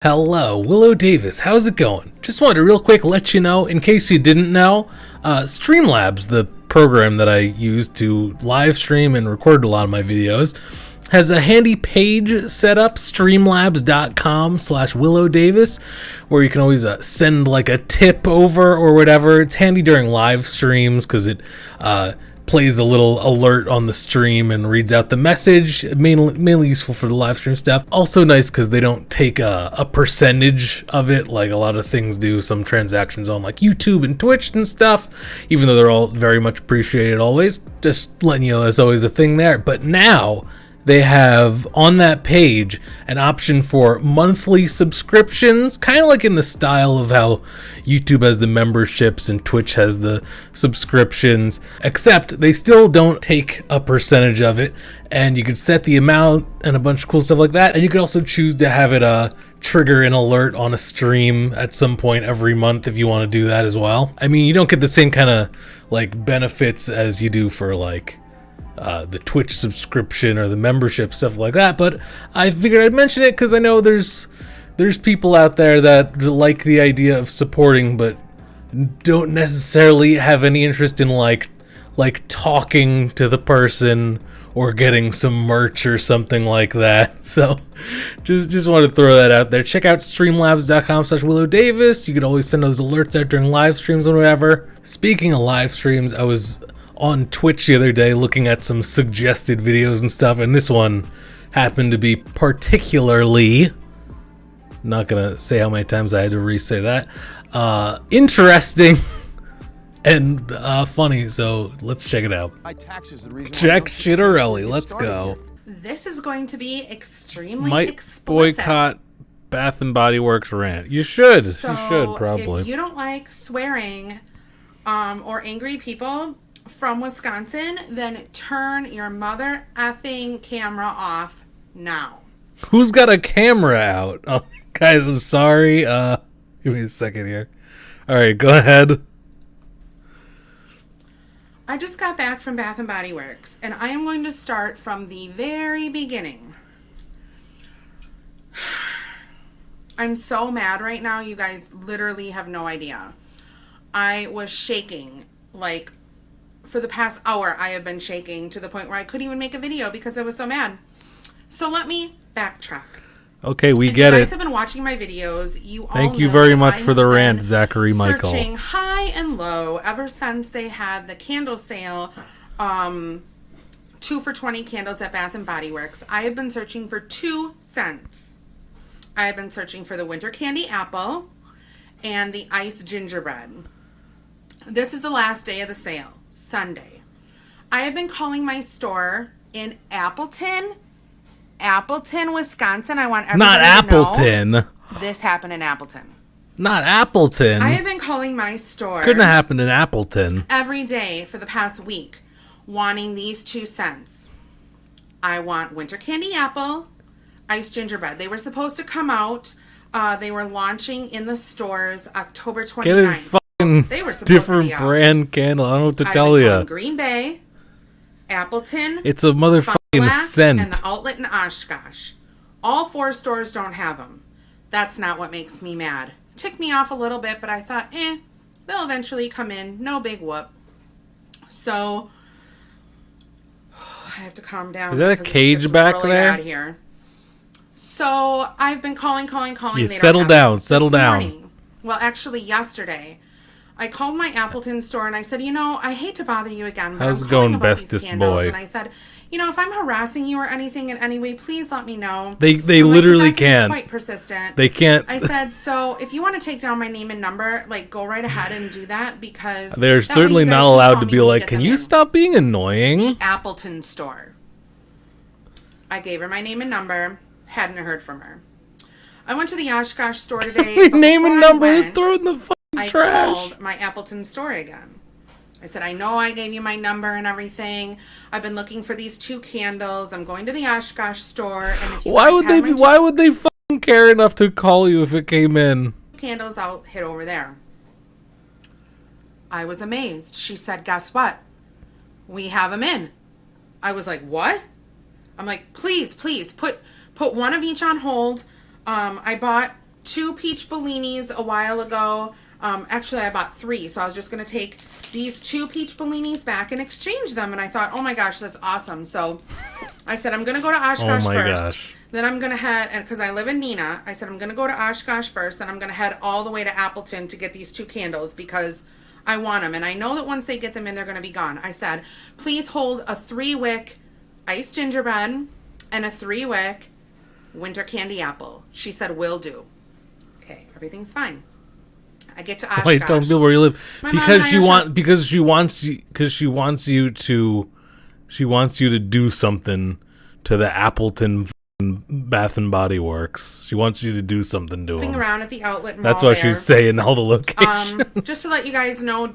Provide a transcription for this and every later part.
Hello, WiLLo Davis. How's it going? Just wanted to real quick let you know, in case you didn't know, Streamlabs, the program that I use to live stream and record a lot of my videos, has a handy page set up, streamlabs.com/WiLLo Davis, where you can always send like a tip over or whatever. It's handy during live streams because it plays a little alert on the stream and reads out the message. Mainly useful for the live stream stuff. Also nice because they don't take a percentage of it like a lot of things do. Some transactions on like YouTube and Twitch and stuff, even though they're all very much appreciated always. Just letting you know there's always a thing there. But now they have on that page an option for monthly subscriptions, kind of like in the style of how YouTube has the memberships and Twitch has the subscriptions, except they still don't take a percentage of it, and you can set the amount and a bunch of cool stuff like that, and you can also choose to have it trigger an alert on a stream at some point every month if you want to do that as well. I mean, you don't get the same kind of like benefits as you do for like the Twitch subscription or the membership, stuff like that, but I figured I'd mention it because I know there's people out there that like the idea of supporting but don't necessarily have any interest in like talking to the person or getting some merch or something like that. So just wanted to throw that out there. Check out streamlabs.com/WiLLo Davis. You can always send those alerts out during live streams or whatever. Speaking of live streams, I was on Twitch the other day looking at some suggested videos and stuff, and this one happened to be particularly, not gonna say how many times I had to re-say that, interesting and funny, so let's check it out. Jack Shitterelli, let's go. This is going to be extremely Might explicit. boycott Bath and Body Works rant. You should probably. If you don't like swearing or angry people from Wisconsin, then turn your mother effing camera off now. Who's got a camera out? Oh, guys, I'm sorry. Give me a second here. All right, go ahead. I just got back from Bath and Body Works, and I am going to start from the very beginning. I'm so mad right now. You guys literally have no idea. I was shaking like for the past hour. I have been shaking to the point where I couldn't even make a video because I was so mad. So let me backtrack. Okay, we get it. If you guys have been watching my videos, you all Thank you know very that much I for the have rant, been Zachary Michael. Searching high and low ever since they had the candle sale, 2 for $20 candles at Bath and Body Works. I have been searching for 2 cents. I have been searching for the winter candy apple and the iced gingerbread. This is the last day of the sale, Sunday. I have been calling my store in Appleton, Wisconsin. I want everybody Not to Appleton. know this happened in Appleton. Not Appleton. I have been calling my store Couldn't have happened in Appleton. every day for the past week, wanting these 2 cents. I want winter candy apple, iced gingerbread. They were supposed to come out. They were launching in the stores October 29th. Get a fucking They were supposed different to be out. brand candle. I don't know what to I've tell been you. calling Green Bay, Appleton, It's a motherfucking Glass, and scent. the outlet in Oshkosh. All 4 stores don't have them. That's not what makes me mad. Ticked me off a little bit, but I thought, they'll eventually come in. No big whoop. So I have to calm down. Is that a because cage it's back really there? bad here. So I've been calling. You They don't settle have down, it. settle This down. morning, well, actually yesterday, I called my Appleton store and I said, I hate to bother you again, but How's I'm it going, calling about these bestest candles. boy? And I said, if I'm harassing you or anything in any way, please let me know. They I'm like, 'cause literally I can be can't. quite persistent. They can't. I said, so if you want to take down my name and number, go right ahead and do that because They're that way certainly you guys not can allowed call to me be when like, get can them you in." stop being annoying? Appleton store. I gave her my name and number. Hadn't heard from her. I went to the Oshkosh store today. but Name and before I number, went, throw it in the fucking I trash. called my Appleton store again. I said, I know I gave you my number and everything. I've been looking for these 2 candles. I'm going to the Oshkosh store. And if you Why guys would have they my be? Why would they fucking care enough to call you if it came in? 2 candles, I'll hit over there. I was amazed. She said, guess what? We have them in. I was like, what? I'm like, please, put one of each on hold. I bought 2 peach bellinis a while ago. Actually, I bought 3, so I was just going to take these 2 peach bellinis back and exchange them. And I thought, oh my gosh, that's awesome. So I said, I'm going to go to Oshkosh first. Then I'm going to head, because I live in Neenah, I said, I'm going to go to Oshkosh first. Then I'm going to head all the way to Appleton to get these 2 candles because I want them. And I know that once they get them in, they're going to be gone. I said, please hold a 3-wick iced gingerbread and a 3-wick winter candy apple. She said, will do. Okay, everything's fine. I get to Oshkosh. Wait, don't feel where you live because she wants you to do something to the Appleton Bath and Body Works. She wants you to do something to them. Around at the outlet mall. That's what she's saying. All the locations. Just to let you guys know,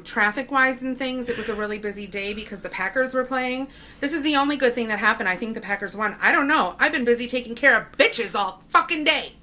traffic wise and things, it was a really busy day because the Packers were playing. This is the only good thing that happened. I think the Packers won. I don't know. I've been busy taking care of bitches all fucking day.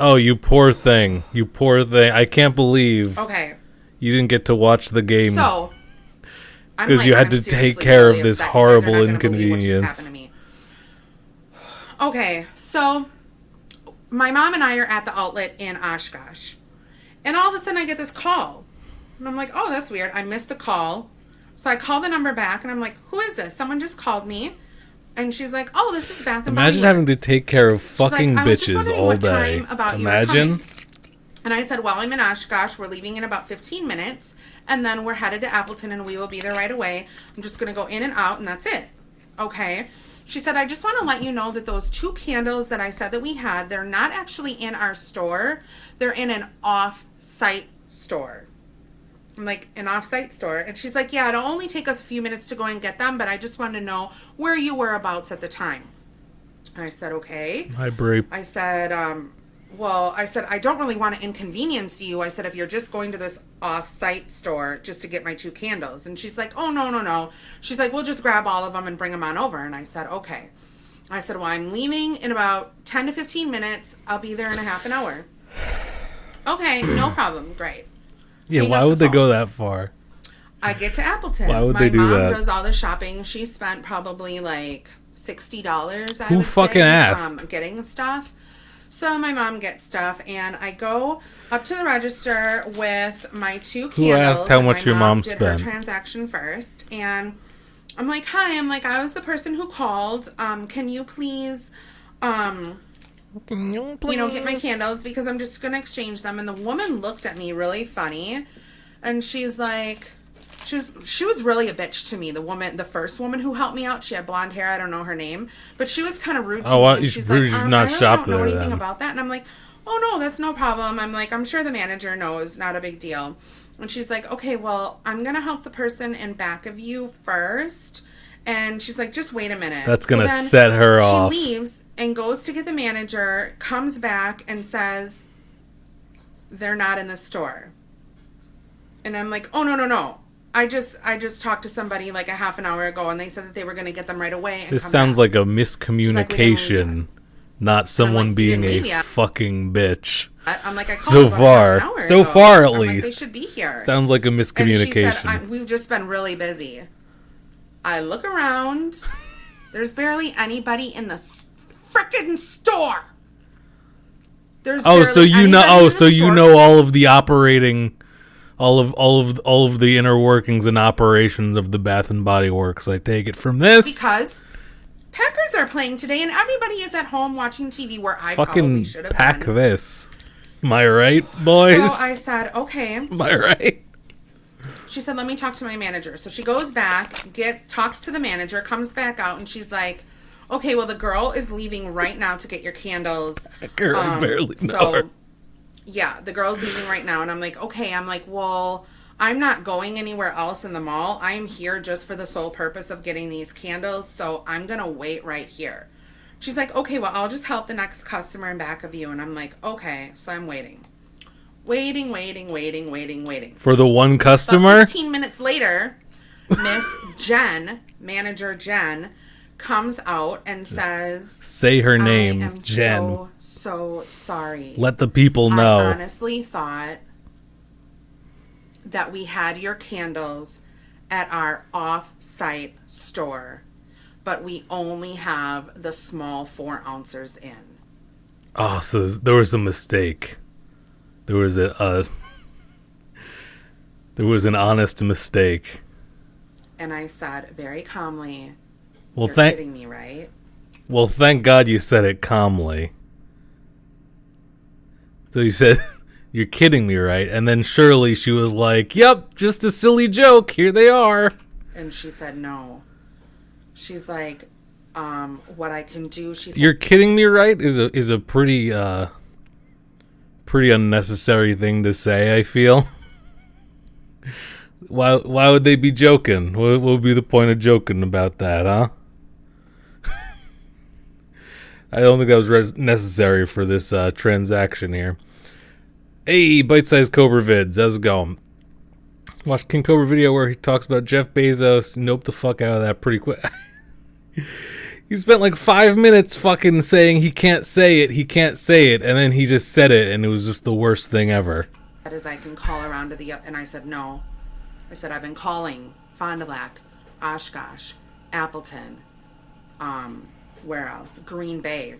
Oh, you poor thing. You poor thing. I can't believe you didn't get to watch the game. So, because you had to take care of this horrible inconvenience. Okay, so my mom and I are at the outlet in Oshkosh. And all of a sudden I get this call. And I'm like, oh, that's weird. I missed the call. So I call the number back and I'm like, who is this? Someone just called me. And she's like, oh, this is Bath and Body Works. Imagine having to take care of fucking bitches all day. Imagine. And I said, well, I'm in Oshkosh. We're leaving in about 15 minutes. And then we're headed to Appleton and we will be there right away. I'm just going to go in and out and that's it. Okay. She said, I just want to let you know that those 2 candles that I said that we had, they're not actually in our store. They're in an off-site store. I'm like, an off-site store? And she's like, yeah, it'll only take us a few minutes to go and get them, but I just wanted to know where you were abouts at the time. And I said, okay. Hi, Brie. I said, I don't really want to inconvenience you. I said, if you're just going to this off-site store just to get my 2 candles. And she's like, oh, no. She's like, we'll just grab all of them and bring them on over. And I said, okay. I said, well, I'm leaving in about 10 to 15 minutes. I'll be there in a half an hour. Okay, no problem. Great. Yeah, why would they go that far? I get to Appleton. Why would they do that? My mom does all the shopping. She spent probably like $60, Who fucking asked? Getting stuff. So my mom gets stuff, and I go up to the register with my 2 candles. Who asked how much your mom spent? Did her transaction first, and I'm like, hi. I'm like, I was the person who called. Can you please, get my candles because I'm just gonna exchange them. And the woman looked at me really funny, and she's like, she was really a bitch to me. The first woman who helped me out, she had blonde hair. I don't know her name, but she was kind of rude to me. Well, you should not shop there. I don't know anything about that. And I'm like, oh no, that's no problem. I'm like, I'm sure the manager knows, not a big deal. And she's like, okay, well, I'm gonna help the person in back of you first. And she's like, just wait a minute. That's going to set her off. She leaves and goes to get the manager, comes back and says, they're not in the store. And I'm like, oh, no. I just talked to somebody like a half an hour ago and they said that they were going to get them right away. And this sounds like a miscommunication, not someone being a fucking bitch. I'm like, I called so far at I'm least. Like, they should be here. Sounds like a miscommunication. And she said, we've just been really busy. I look around. There's barely anybody in the frickin' store. So you know all of the operating, all of the inner workings and operations of the Bath and Body Works. I take it from this because Packers are playing today, and everybody is at home watching TV. Where I fucking probably should have pack been. This. Am I right, boys? So I said, okay. Am I right? She said, let me talk to my manager. So she goes back, talks to the manager, comes back out, and she's like, okay, well, the girl is leaving right now to get your candles. Girl, I barely know her. Yeah, the girl's leaving right now. And I'm like, okay. I'm like, well, I'm not going anywhere else in the mall. I'm here just for the sole purpose of getting these candles. So I'm going to wait right here. She's like, okay, well, I'll just help the next customer in back of you. And I'm like, okay. So I'm waiting. Waiting. For the one customer? About 15 minutes later, Miss Jen, manager Jen, comes out and says, say her name, I am Jen. So sorry. Let the people know. I honestly thought that we had your candles at our off-site store, but we only have the small 4 ounces in. Oh, so there was a mistake. There was there was an honest mistake. And I said very calmly, Well, "You're kidding me, right?" Well, thank God you said it calmly. So you said, "You're kidding me, right?" And then surely she was like, "Yep, just a silly joke. Here they are." And she said no. She's like, what I can do, she said, "You're kidding me, right?" is a pretty pretty unnecessary thing to say, I feel. Why would they be joking? What would be the point of joking about that, huh? I don't think that was necessary for this transaction here. Hey, bite-sized Cobra vids, how's it going? Watched King Cobra video where he talks about Jeff Bezos. Nope the fuck out of that pretty quick. He spent like 5 minutes fucking saying he can't say it, and then he just said it, and it was just the worst thing ever. as I can call around to the, and I said no. I said I've been calling Fond du Lac, Oshkosh, Appleton, where else? Green Bay.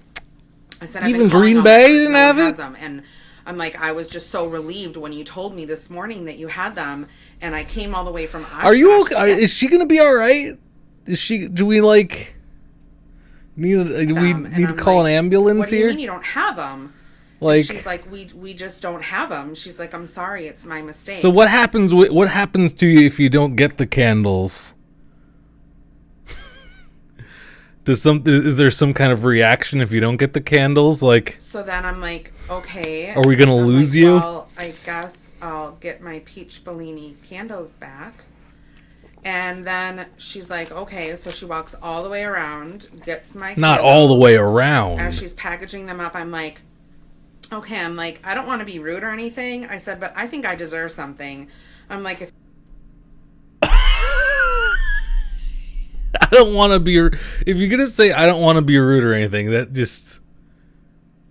I said I've Even been calling Green all Bay the stores, didn't no one have has it? them. And I'm like, I was just so relieved when you told me this morning that you had them, and I came all the way from Oshkosh. Are you okay? Is she gonna be all right? Is she? Do we like need? Do we need to call an ambulance what do you here? mean you don't have them? Like, And she's like, we just don't have them. She's like, I'm sorry, it's my mistake. so what happens? What happens to you if you don't get the candles? Is there some kind of reaction if you don't get the candles? Like, So then I'm like, okay. Are we gonna I'm lose like, you? Well, I guess I'll get my peach Bellini candles back. And then she's like, okay. So she walks all the way around, gets my not candles. all the way around. As she's packaging them up, I'm like, okay. I'm like, I don't want to be rude or anything. I said, but I think I deserve something. I'm like, if I don't want to be. If you're gonna say I don't want to be rude or anything, that just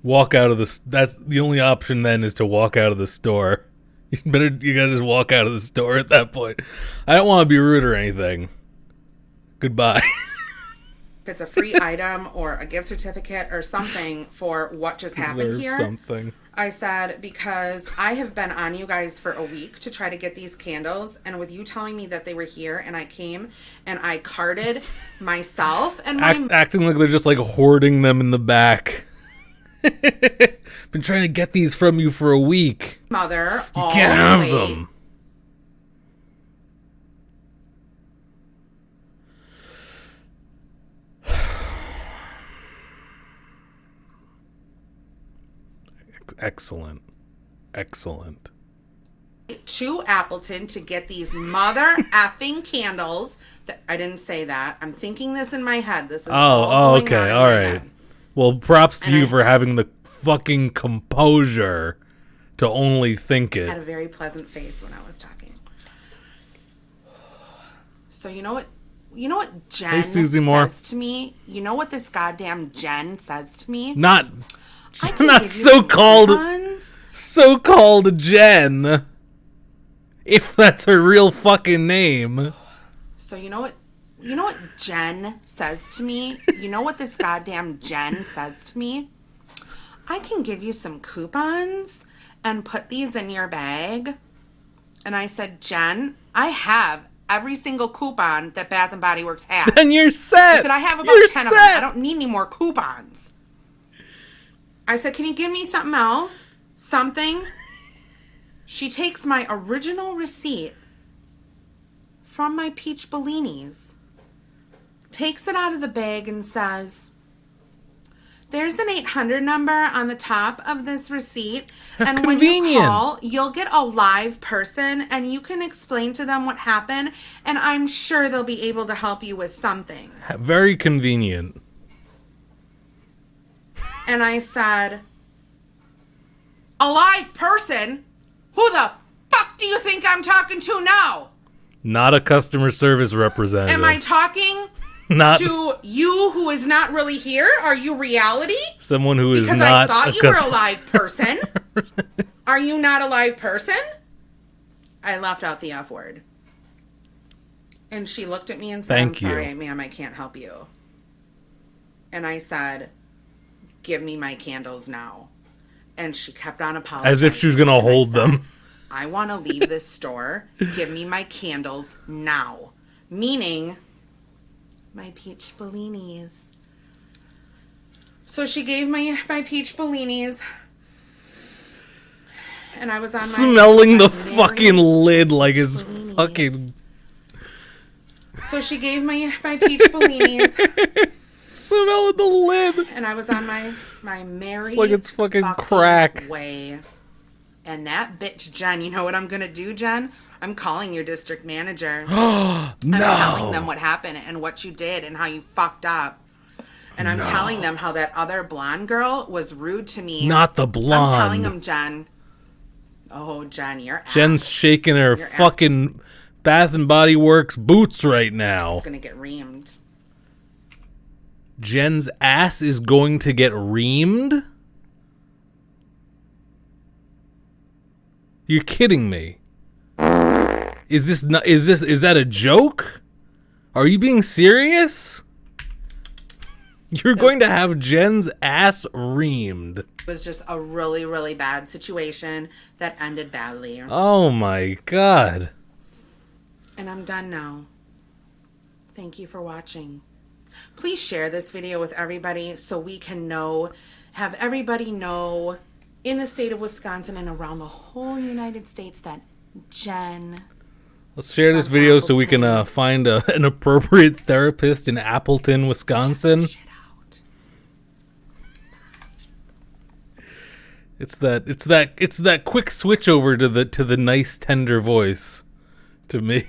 walk out of the. That's the only option. Then is to walk out of the store. You gotta just walk out of the store at that point. I don't want to be rude or anything. Goodbye. it's a free item or a gift certificate or something for what just happened Deserve here. something. I said, because I have been on you guys for a week to try to get these candles, and with you telling me that they were here, and I came and I carded myself and my Acting like they're just like hoarding them in the back. Been trying to get these from you for a week. mother You all can't the have way. them. Excellent. Excellent. To Appleton to get these mother effing candles. I didn't say that. I'm thinking this in my head. This is all going on okay, in all my right. head. Well, props to And you I- for having the fucking composure to only think I had it. a very pleasant face when I was talking. So you know what? You know what Jen Hey, Susie Moore. says to me? You know what this goddamn Jen says to me? Not I can not give you some coupons. so-called Jen. If that's her real fucking name. So you know what? You know what Jen says to me? You know what this goddamn Jen says to me? I can give you some coupons and put these in your bag. And I said, Jen, I have every single coupon that Bath and Body Works has. And you're set. I said, I have about You're 10 set. of them. I don't need any more coupons. I said, can you give me something else? Something? She takes my original receipt from my peach Bellinis, takes it out of the bag and says, there's an 800 number on the top of this receipt, and when you Convenient. call, you'll get a live person and you can explain to them what happened, and I'm sure they'll be able to help you with something. Very convenient. And I said, a live person? Who the fuck do you think I'm talking to now? Not a customer service representative. Am I talking not to you who is not really here? Are you reality? someone who is Because not I thought a you were a customer. live person. Are you not a live person? I left out the F word. And she looked at me and said, Thank I'm sorry, you. ma'am, I can't help you. And I said, give me my candles now. And she kept on apologizing. As if she was going to hold them. I want to leave this store. Give me my candles now. Meaning, my peach bellinis. So she gave me my peach bellinis. And I was on smelling the fucking lid like it's fucking... So she gave me my peach bellinis. Smelling the lid. And I was on my merry... It's like it's fucking crack. ...way. And that bitch, Jen, you know what I'm going to do, Jen? I'm calling your district manager. No. I'm telling them what happened and what you did and how you fucked up. And I'm telling them how that other blonde girl was rude to me. Not the blonde. I'm telling them, Jen. Oh, Jen, your ass. Jen's shaking her fucking Bath and Body Works boots right now. It's going to get reamed. Jen's ass is going to get reamed? You're kidding me. Is that a joke? Are you being serious? You're going to have Jen's ass reamed. It was just a really, really bad situation that ended badly. Oh my god. And I'm done now. Thank you for watching. Please share this video with everybody so we can have everybody know in the state of Wisconsin and around the whole United States that Jen... Let's share this video so we can find an appropriate therapist in Appleton, Wisconsin. It's that quick switch over to the nice tender voice to me.